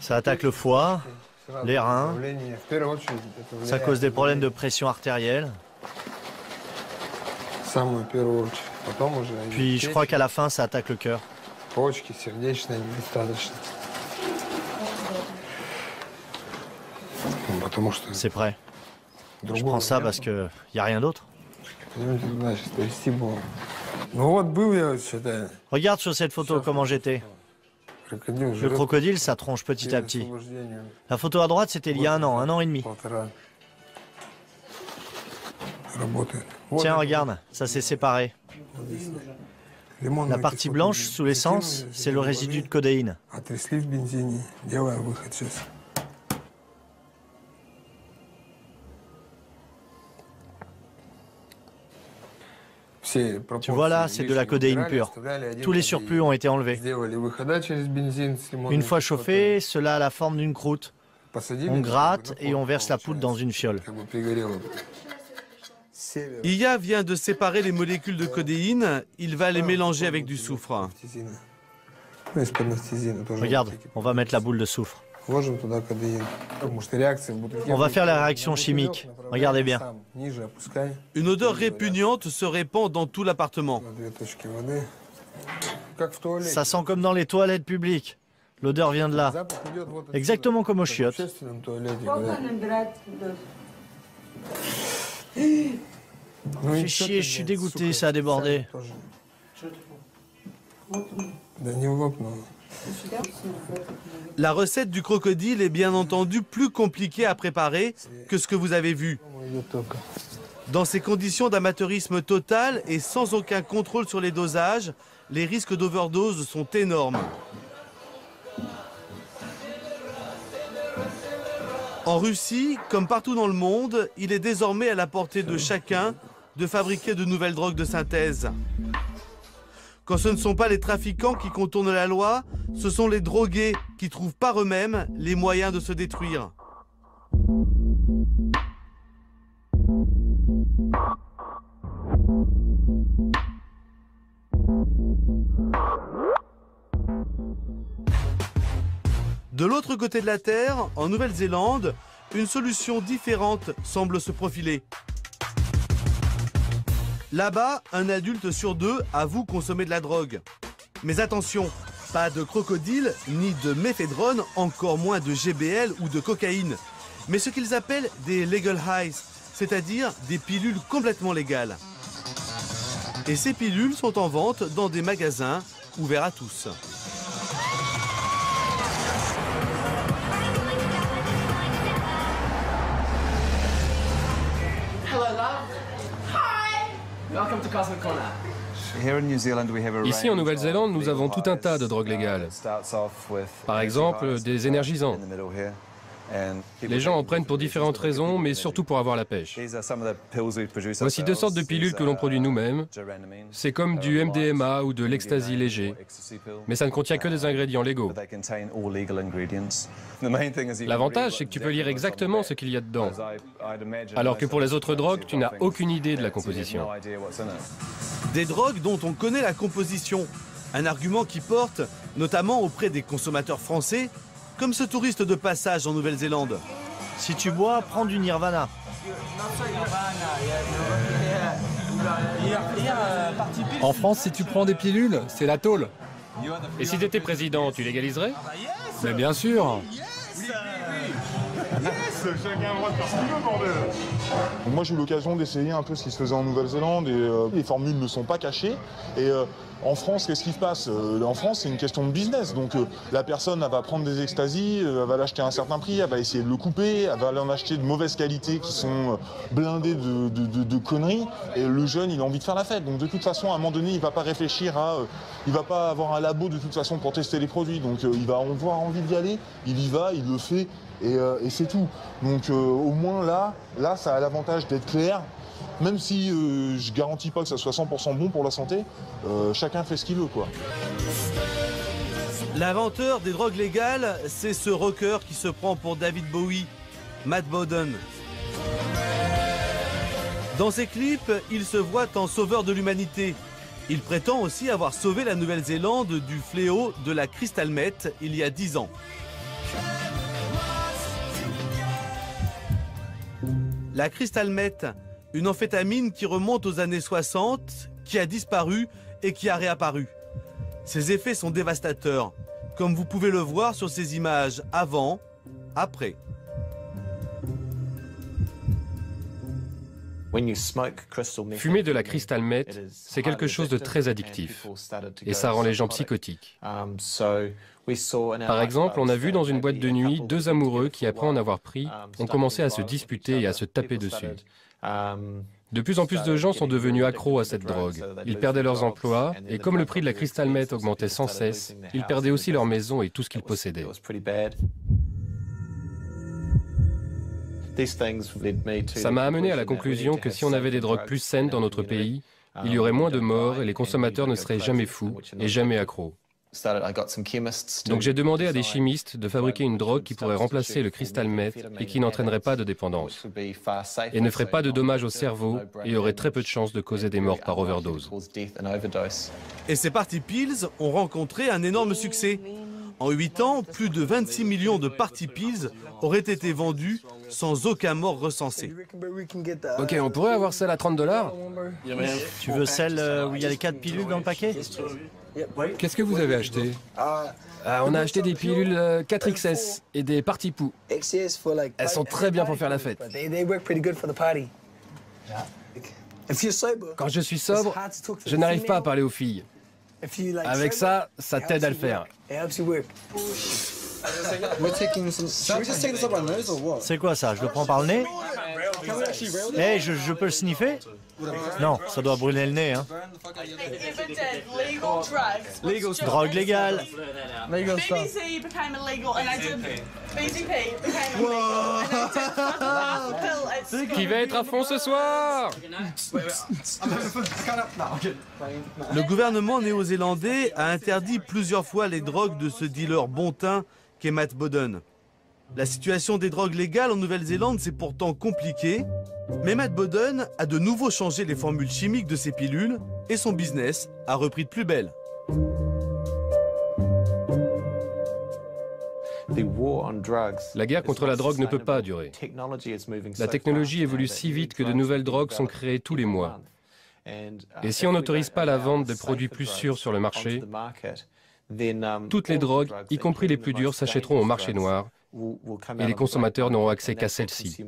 Ça attaque le foie, les reins. Ça cause des problèmes de pression artérielle. Puis je crois qu'à la fin, ça attaque le cœur. C'est prêt. Je prends ça parce qu'il n'y a rien d'autre. Regarde sur cette photo comment j'étais. Le crocodile, ça tronche petit à petit. La photo à droite, c'était il y a un an et demi. Tiens, regarde, ça s'est séparé. La partie blanche, sous l'essence, c'est le résidu de codéine. Tu vois là, c'est de la codéine pure. Tous les surplus ont été enlevés. Une fois chauffé, cela a la forme d'une croûte. On gratte et on verse la poudre dans une fiole. Iya vient de séparer les molécules de codéine, il va les mélanger avec du soufre. Regarde, on va mettre la boule de soufre. On va faire la réaction chimique. Regardez bien. Une odeur répugnante se répand dans tout l'appartement. Ça sent comme dans les toilettes publiques. L'odeur vient de là. Exactement comme aux chiottes. Fais chier, je suis dégoûté, ça a débordé. La recette du crocodile est bien entendu plus compliquée à préparer que ce que vous avez vu. Dans ces conditions d'amateurisme total et sans aucun contrôle sur les dosages, les risques d'overdose sont énormes. En Russie, comme partout dans le monde, il est désormais à la portée de chacun de fabriquer de nouvelles drogues de synthèse. Quand ce ne sont pas les trafiquants qui contournent la loi, ce sont les drogués qui trouvent par eux-mêmes les moyens de se détruire. De l'autre côté de la Terre, en Nouvelle-Zélande, une solution différente semble se profiler. Là-bas, un adulte sur 2 avoue consommer de la drogue. Mais attention, pas de crocodile, ni de méphédrone, encore moins de GBL ou de cocaïne. Mais ce qu'ils appellent des legal highs, c'est-à-dire des pilules complètement légales. Et ces pilules sont en vente dans des magasins ouverts à tous. Ici, en Nouvelle-Zélande, nous avons tout un tas de drogues légales. Par exemple, des énergisants. Les gens en prennent pour différentes raisons, mais surtout pour avoir la pêche. Voici 2 sortes de pilules que l'on produit nous-mêmes. C'est comme du MDMA ou de l'ecstasy léger, mais ça ne contient que des ingrédients légaux. L'avantage, c'est que tu peux lire exactement ce qu'il y a dedans, alors que pour les autres drogues, tu n'as aucune idée de la composition. Des drogues dont on connaît la composition, un argument qui porte notamment auprès des consommateurs français, comme ce touriste de passage en Nouvelle-Zélande. Si tu bois, prends du Nirvana. En France, si tu prends des pilules, c'est la tôle. Et si tu étais président, tu légaliserais? Mais bien sûr. Chacun a le droit de faire ce qu'il veut, bordel. Moi, j'ai eu l'occasion d'essayer un peu ce qui se faisait en Nouvelle-Zélande et les formules ne sont pas cachées. Et en France, qu'est-ce qui se passe? En France, c'est une question de business. Donc, la personne, elle va prendre des extasies, elle va l'acheter à un certain prix, elle va essayer de le couper, elle va aller en acheter de mauvaise qualité qui sont blindées de conneries. Et le jeune, il a envie de faire la fête. Donc, de toute façon, à un moment donné, il va pas réfléchir à... il va pas avoir un labo de toute façon pour tester les produits. Donc, il va avoir envie d'y aller, il y va, il le fait. Et c'est tout. Donc au moins là, ça a l'avantage d'être clair. Même si je garantis pas que ça soit 100% bon pour la santé, chacun fait ce qu'il veut, quoi. L'inventeur des drogues légales, c'est ce rocker qui se prend pour David Bowie, Matt Bodden. Dans ses clips, il se voit en sauveur de l'humanité. Il prétend aussi avoir sauvé la Nouvelle-Zélande du fléau de la crystal meth il y a 10 ans. La crystal meth, une amphétamine qui remonte aux années 60, qui a disparu et qui a réapparu. Ses effets sont dévastateurs, comme vous pouvez le voir sur ces images avant, après. Fumer de la crystal meth, c'est quelque chose de très addictif et ça rend les gens psychotiques. Par exemple, on a vu dans une boîte de nuit 2 amoureux qui, après en avoir pris, ont commencé à se disputer et à se taper dessus. De plus en plus de gens sont devenus accros à cette drogue. Ils perdaient leurs emplois et comme le prix de la crystal meth augmentait sans cesse, ils perdaient aussi leur maison et tout ce qu'ils possédaient. Ça m'a amené à la conclusion que si on avait des drogues plus saines dans notre pays, il y aurait moins de morts et les consommateurs ne seraient jamais fous et jamais accros. Donc j'ai demandé à des chimistes de fabriquer une drogue qui pourrait remplacer le crystal meth et qui n'entraînerait pas de dépendance et ne ferait pas de dommages au cerveau et aurait très peu de chances de causer des morts par overdose. Et ces Party Pills ont rencontré un énorme succès. En 8 ans, plus de 26 millions de Party Pills auraient été vendus sans aucun mort recensé. Ok, on pourrait avoir celle à $30 ? Tu veux celle où il y a les 4 pilules dans le paquet? Qu'est-ce que vous avez acheté? On a acheté des pilules 4XS et des Party Poo. Elles sont très bien pour faire la fête. Quand je suis sobre, je n'arrive pas à parler aux filles. Avec ça, ça t'aide à le faire. C'est quoi ça? Je le prends par le nez? Hey, je peux le sniffer? Non, ça doit brûler le nez, hein. Drogue légale. Qui va être à fond ce soir? Le gouvernement néo-zélandais a interdit plusieurs fois les drogues de ce dealer bon teint qu'est Matt Bodden. La situation des drogues légales en Nouvelle-Zélande, c'est pourtant compliqué, mais Matt Bodden a de nouveau changé les formules chimiques de ses pilules et son business a repris de plus belle. La guerre contre la drogue ne peut pas durer. La technologie évolue si vite que de nouvelles drogues sont créées tous les mois. Et si on n'autorise pas la vente de produits plus sûrs sur le marché, toutes les drogues, y compris les plus dures, s'achèteront au marché noir et les consommateurs n'auront accès qu'à celles-ci.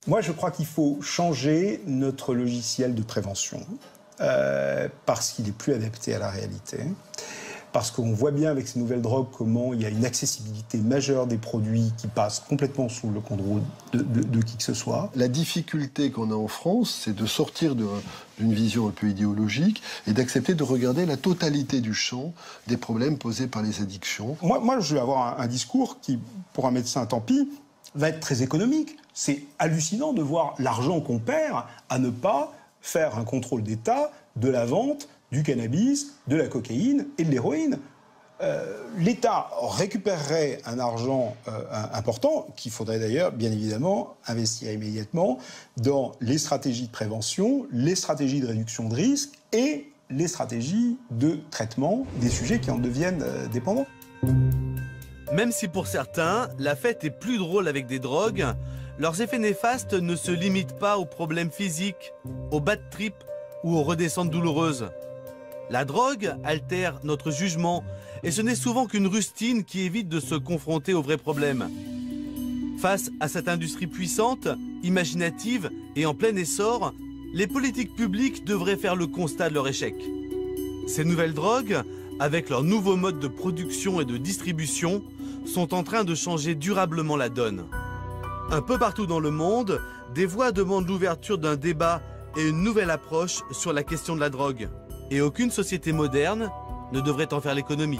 Moi, je crois qu'il faut changer notre logiciel de prévention parce qu'il est plus adapté à la réalité. parce qu'on voit bien avec ces nouvelles drogues comment il y a une accessibilité majeure des produits qui passent complètement sous le contrôle de qui que ce soit. La difficulté qu'on a en France, c'est de sortir d'une vision un peu idéologique et d'accepter de regarder la totalité du champ des problèmes posés par les addictions. Moi je vais avoir un discours qui, pour un médecin, tant pis, va être très économique. C'est hallucinant de voir l'argent qu'on perd à ne pas faire un contrôle d'État de la vente du cannabis, de la cocaïne et de l'héroïne. L'État récupérerait un argent important, qu'il faudrait d'ailleurs, bien évidemment, investir immédiatement dans les stratégies de prévention, les stratégies de réduction de risque et les stratégies de traitement des sujets qui en deviennent dépendants. Même si pour certains, la fête est plus drôle avec des drogues, leurs effets néfastes ne se limitent pas aux problèmes physiques, aux bad trips ou aux redescentes douloureuses. La drogue altère notre jugement et ce n'est souvent qu'une rustine qui évite de se confronter aux vrais problèmes. Face à cette industrie puissante, imaginative et en plein essor, les politiques publiques devraient faire le constat de leur échec. Ces nouvelles drogues, avec leurs nouveaux modes de production et de distribution, sont en train de changer durablement la donne. Un peu partout dans le monde, des voix demandent l'ouverture d'un débat et une nouvelle approche sur la question de la drogue. Et aucune société moderne ne devrait en faire l'économie.